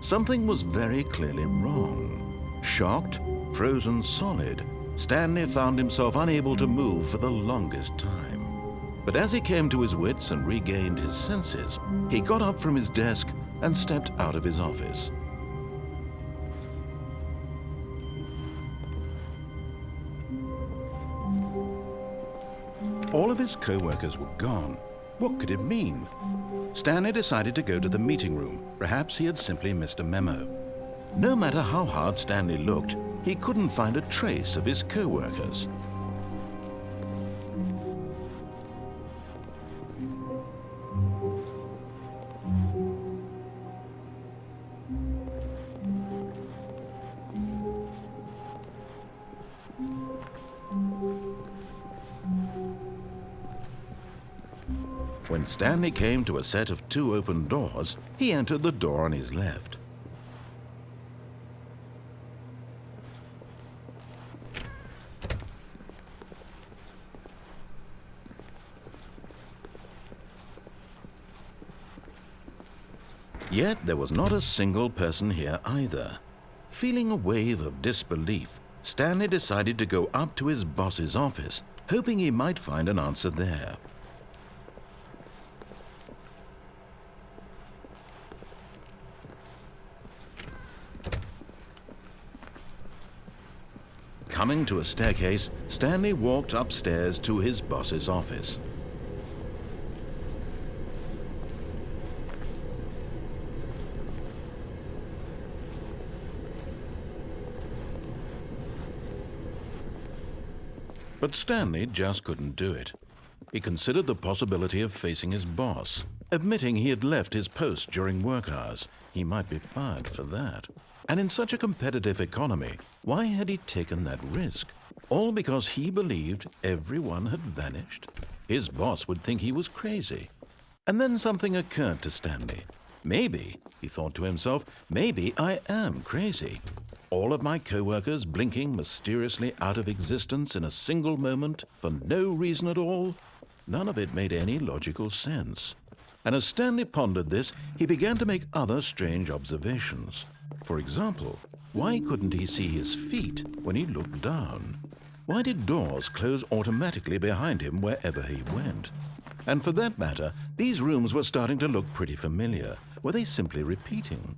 Something was very clearly wrong. Shocked, frozen solid, Stanley found himself unable to move for the longest time. But as he came to his wits and regained his senses, he got up from his desk and stepped out of his office. All of his co-workers were gone. What could it mean? Stanley decided to go to the meeting room. Perhaps he had simply missed a memo. No matter how hard Stanley looked, he couldn't find a trace of his co-workers. When Stanley came to a set of 2 open doors, he entered the door on his left. Yet there was not a single person here either. Feeling a wave of disbelief, Stanley decided to go up to his boss's office, hoping he might find an answer there. Coming to a staircase, Stanley walked upstairs to his boss's office. But Stanley just couldn't do it. He considered the possibility of facing his boss, admitting he had left his post during work hours. He might be fired for that. And in such a competitive economy, why had he taken that risk? All because he believed everyone had vanished? His boss would think he was crazy. And then something occurred to Stanley. Maybe, he thought to himself, maybe I am crazy. All of my co-workers blinking mysteriously out of existence in a single moment for no reason at all? None of it made any logical sense. And as Stanley pondered this, he began to make other strange observations. For example, why couldn't he see his feet when he looked down? Why did doors close automatically behind him wherever he went? And for that matter, these rooms were starting to look pretty familiar. Were they simply repeating?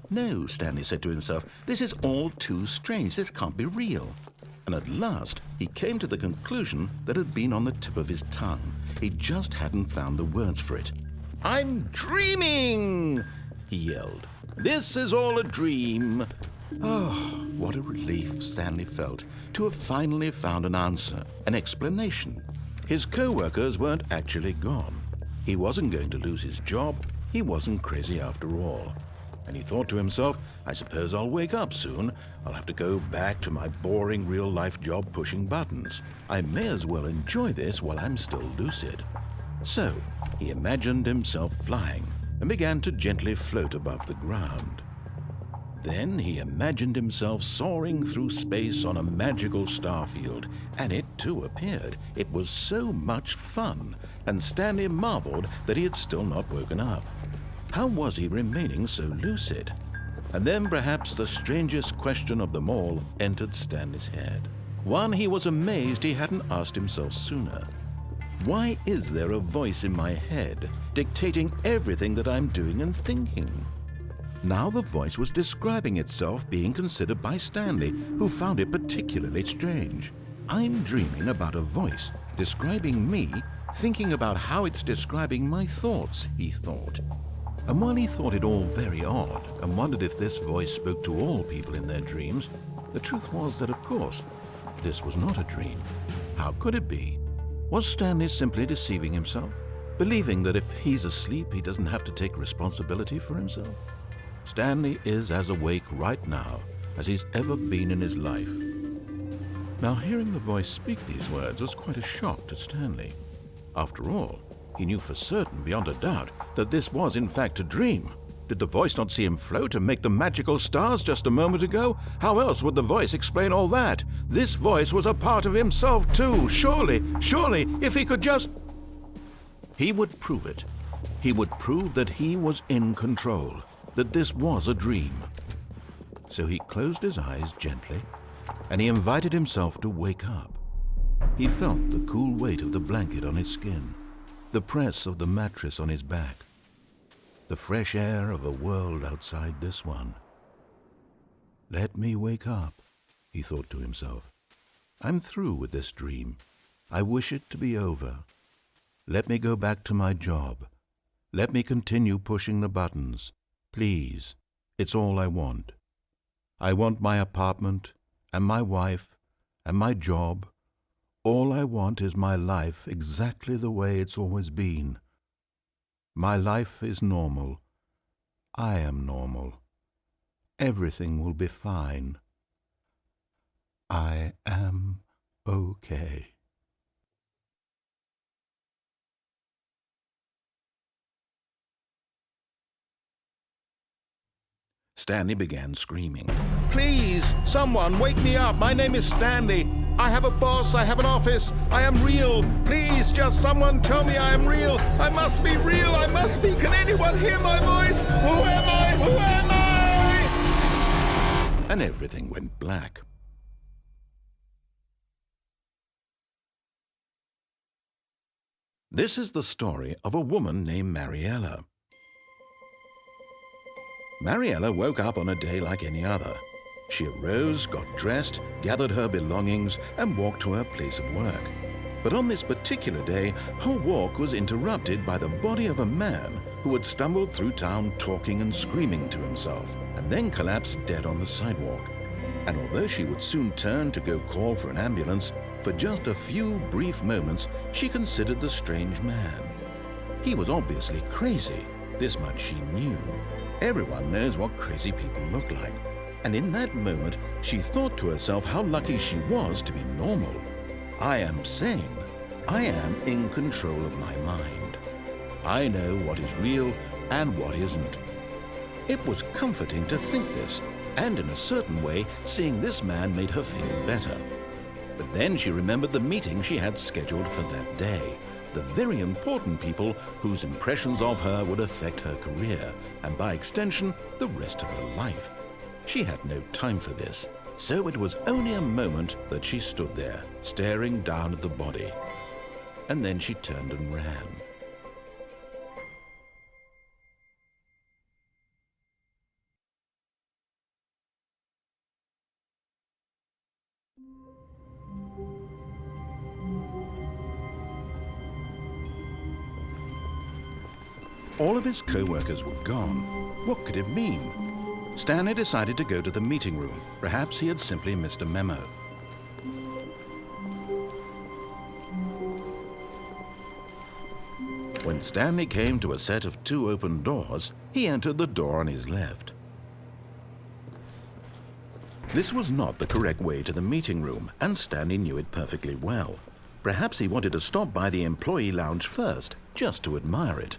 No, Stanley said to himself, this is all too strange. This can't be real. And at last, he came to the conclusion that had been on the tip of his tongue. He just hadn't found the words for it. "I'm dreaming!" he yelled. "This is all a dream." Oh, what a relief Stanley felt to have finally found an answer, an explanation. His co-workers weren't actually gone. He wasn't going to lose his job. He wasn't crazy after all. And he thought to himself, I suppose I'll wake up soon. I'll have to go back to my boring real-life job pushing buttons. I may as well enjoy this while I'm still lucid. So he imagined himself flying and began to gently float above the ground. Then he imagined himself soaring through space on a magical starfield, and it too appeared. It was so much fun, and Stanley marveled that he had still not woken up. How was he remaining so lucid? And then perhaps the strangest question of them all entered Stanley's head. One he was amazed he hadn't asked himself sooner. Why is there a voice in my head dictating everything that I'm doing and thinking? Now the voice was describing itself being considered by Stanley, who found it particularly strange. I'm dreaming about a voice describing me, thinking about how it's describing my thoughts, he thought. And while he thought it all very odd and wondered if this voice spoke to all people in their dreams, the truth was that, of course, this was not a dream. How could it be? Was Stanley simply deceiving himself, believing that if he's asleep, he doesn't have to take responsibility for himself? Stanley is as awake right now as he's ever been in his life. Now, hearing the voice speak these words was quite a shock to Stanley. After all, he knew for certain, beyond a doubt, that this was in fact a dream. Did the voice not see him float and make the magical stars just a moment ago? How else would the voice explain all that? This voice was a part of himself too. Surely, if he could just... He would prove it. He would prove that he was in control. that this was a dream. So he closed his eyes gently, and he invited himself to wake up. He felt the cool weight of the blanket on his skin, the press of the mattress on his back, the fresh air of a world outside this one. Let me wake up, he thought to himself. I'm through with this dream. I wish it to be over. Let me go back to my job. Let me continue pushing the buttons. Please, it's all I want. I want my apartment, and my wife, and my job. All I want is my life exactly the way it's always been. My life is normal. I am normal. Everything will be fine. I am okay. Stanley began screaming. Please, someone, wake me up. My name is Stanley. I have a boss. I have an office. I am real. Please, just someone tell me I am real. I must be real. I must be. Can anyone hear my voice? Who am I? Who am I? And everything went black. This is the story of a woman named Mariella. Mariella woke up on a day like any other. She arose, got dressed, gathered her belongings, and walked to her place of work. But on this particular day, her walk was interrupted by the body of a man who had stumbled through town talking and screaming to himself, and then collapsed dead on the sidewalk. And although she would soon turn to go call for an ambulance, for just a few brief moments she considered the strange man. He was obviously crazy. This much she knew. Everyone knows what crazy people look like. And in that moment, she thought to herself how lucky she was to be normal. I am sane. I am in control of my mind. I know what is real and what isn't. It was comforting to think this, and in a certain way, seeing this man made her feel better. But then she remembered the meeting she had scheduled for that day. The very important people whose impressions of her would affect her career, and by extension, the rest of her life. She had no time for this, so it was only a moment that she stood there, staring down at the body. And then she turned and ran. All of his co-workers were gone. What could it mean? Stanley decided to go to the meeting room. Perhaps he had simply missed a memo. When Stanley came to a set of 2 open doors, he entered the door on his left. This was not the correct way to the meeting room, and Stanley knew it perfectly well. Perhaps he wanted to stop by the employee lounge first, just to admire it.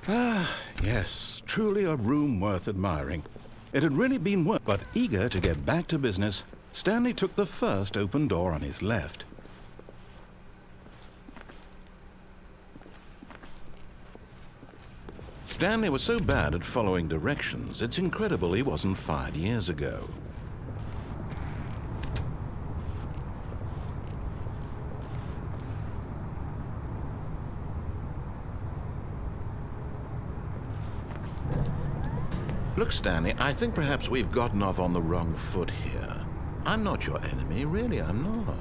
Ah, yes, truly a room worth admiring. It had really been worth, but eager to get back to business, Stanley took the first open door on his left. Stanley was so bad at following directions, it's incredible he wasn't fired years ago. Look, Stanley, I think perhaps we've gotten off on the wrong foot here. I'm not your enemy, really, I'm not.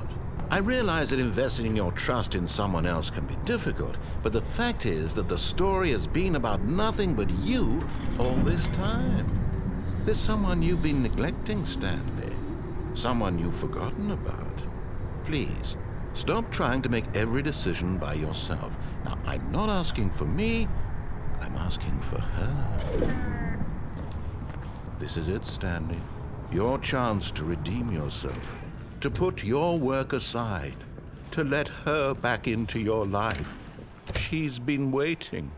I realize that investing your trust in someone else can be difficult, but the fact is that the story has been about nothing but you all this time. There's someone you've been neglecting, Stanley. Someone you've forgotten about. Please, stop trying to make every decision by yourself. Now, I'm not asking for me, I'm asking for her. This is it, Stanley. Your chance to redeem yourself, to put your work aside, to let her back into your life. She's been waiting.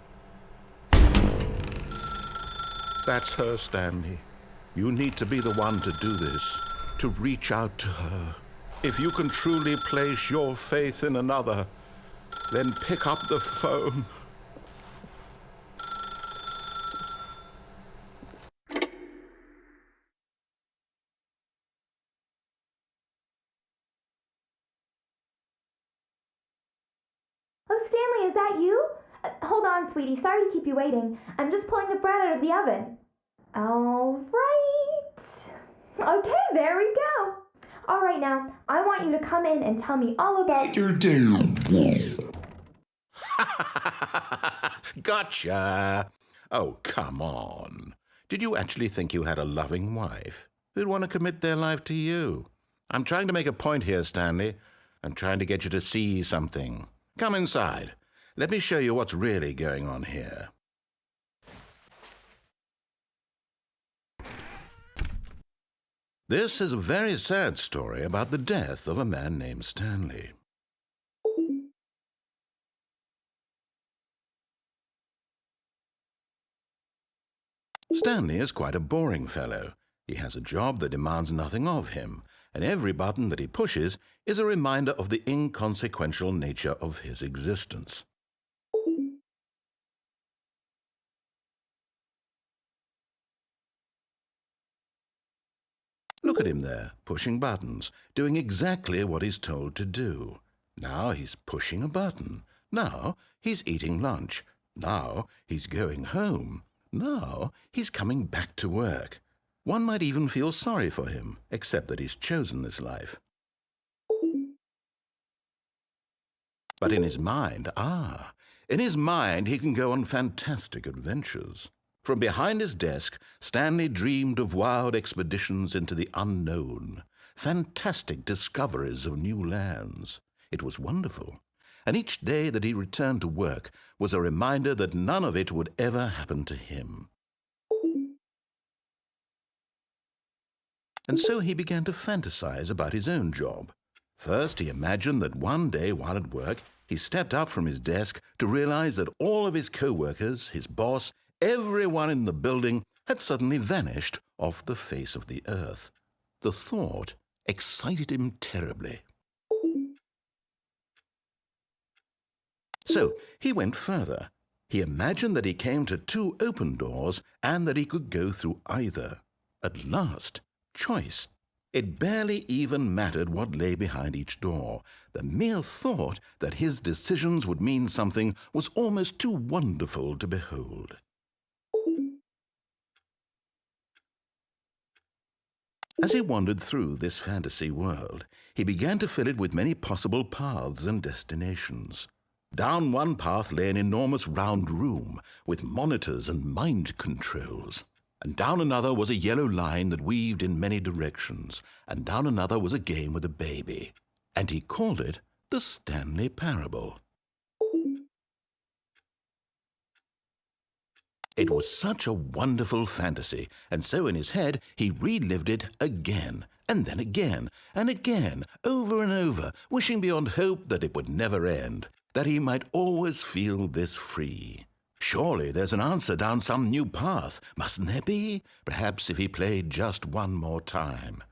That's her, Stanley. You need to be the one to do this, to reach out to her. If you can truly place your faith in another, then pick up the phone. is that you? Hold on, sweetie. Sorry to keep you waiting. I'm just pulling the bread out of the oven. All right. Okay, there we go. All right, now, I want you to come in and tell me all about your day. Gotcha! Oh, come on. Did you actually think you had a loving wife who'd want to commit their life to you? I'm trying to make a point here, Stanley. I'm trying to get you to see something. Come inside. Let me show you what's really going on here. This is a very sad story about the death of a man named Stanley. Stanley is quite a boring fellow. He has a job that demands nothing of him, and every button that he pushes is a reminder of the inconsequential nature of his existence. Look at him there, pushing buttons, doing exactly what he's told to do. Now he's pushing a button. Now he's eating lunch. Now he's going home. Now he's coming back to work. One might even feel sorry for him, except that he's chosen this life. But in his mind, he can go on fantastic adventures. From behind his desk, Stanley dreamed of wild expeditions into the unknown, fantastic discoveries of new lands. It was wonderful, and each day that he returned to work was a reminder that none of it would ever happen to him. And so he began to fantasize about his own job. First, he imagined that one day while at work, he stepped up from his desk to realize that all of his co-workers, his boss, everyone in the building had suddenly vanished off the face of the earth. The thought excited him terribly. So he went further. He imagined that he came to two open doors and that he could go through either. At last, choice. It barely even mattered what lay behind each door. The mere thought that his decisions would mean something was almost too wonderful to behold. As he wandered through this fantasy world, he began to fill it with many possible paths and destinations. Down one path lay an enormous round room with monitors and mind controls. And down another was a yellow line that weaved in many directions. And down another was a game with a baby. And he called it the Stanley Parable. It was such a wonderful fantasy, and so in his head he relived it again, and then again, and again, over and over, wishing beyond hope that it would never end, that he might always feel this free. Surely there's an answer down some new path, mustn't there be? Perhaps if he played just one more time.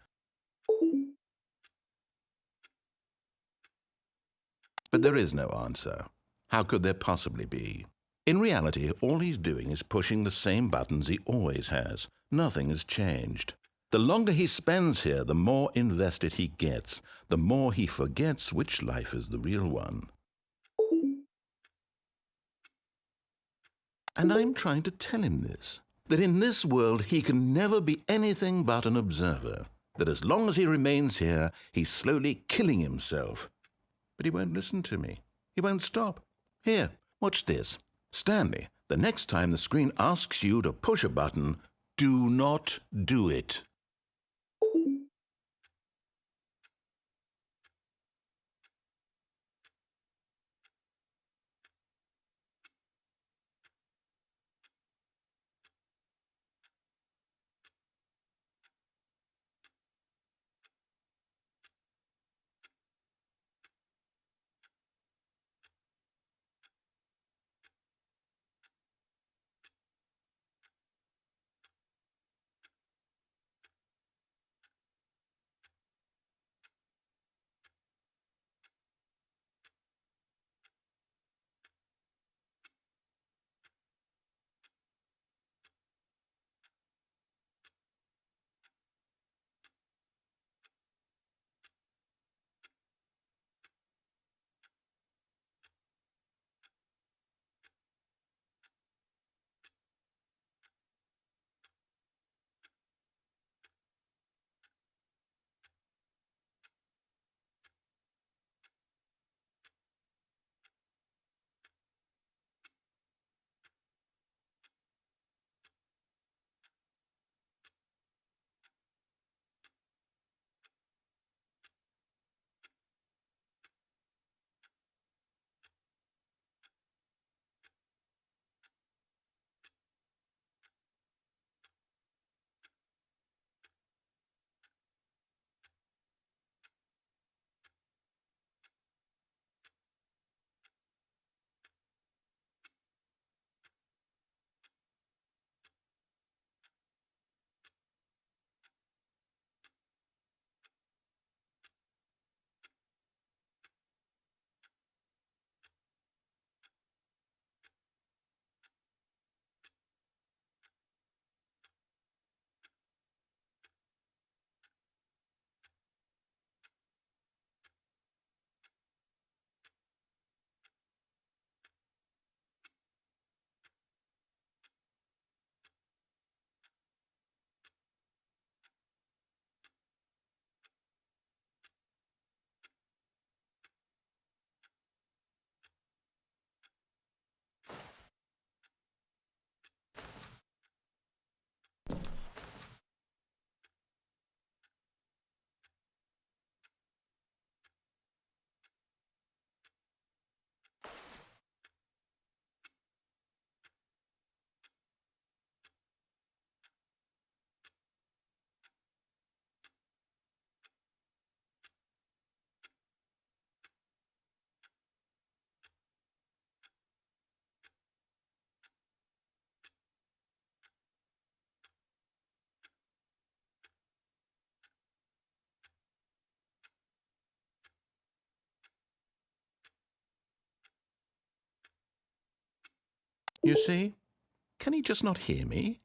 But there is no answer. How could there possibly be? In reality, all he's doing is pushing the same buttons he always has. Nothing has changed. The longer he spends here, the more invested he gets, the more he forgets which life is the real one. And I'm trying to tell him this, that in this world he can never be anything but an observer, that as long as he remains here, he's slowly killing himself. But he won't listen to me. He won't stop. Here, watch this. Stanley, the next time the screen asks you to push a button, do not do it. You see? Can he just not hear me?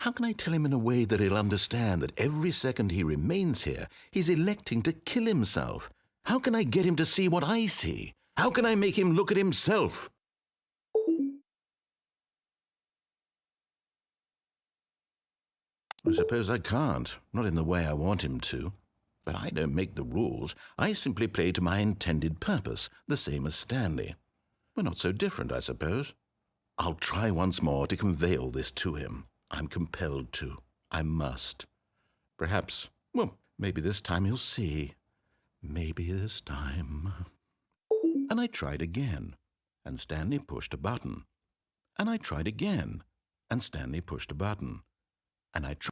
How can I tell him in a way that he'll understand that every second he remains here, he's electing to kill himself? How can I get him to see what I see? How can I make him look at himself? I suppose I can't, not in the way I want him to. But I don't make the rules. I simply play to my intended purpose, the same as Stanley. We're not so different, I suppose. I'll try once more to convey all this to him. I'm compelled to. I must. Perhaps, well, maybe this time he'll see. Maybe this time. And I tried again, and Stanley pushed a button. And I tried again, and Stanley pushed a button. And I tried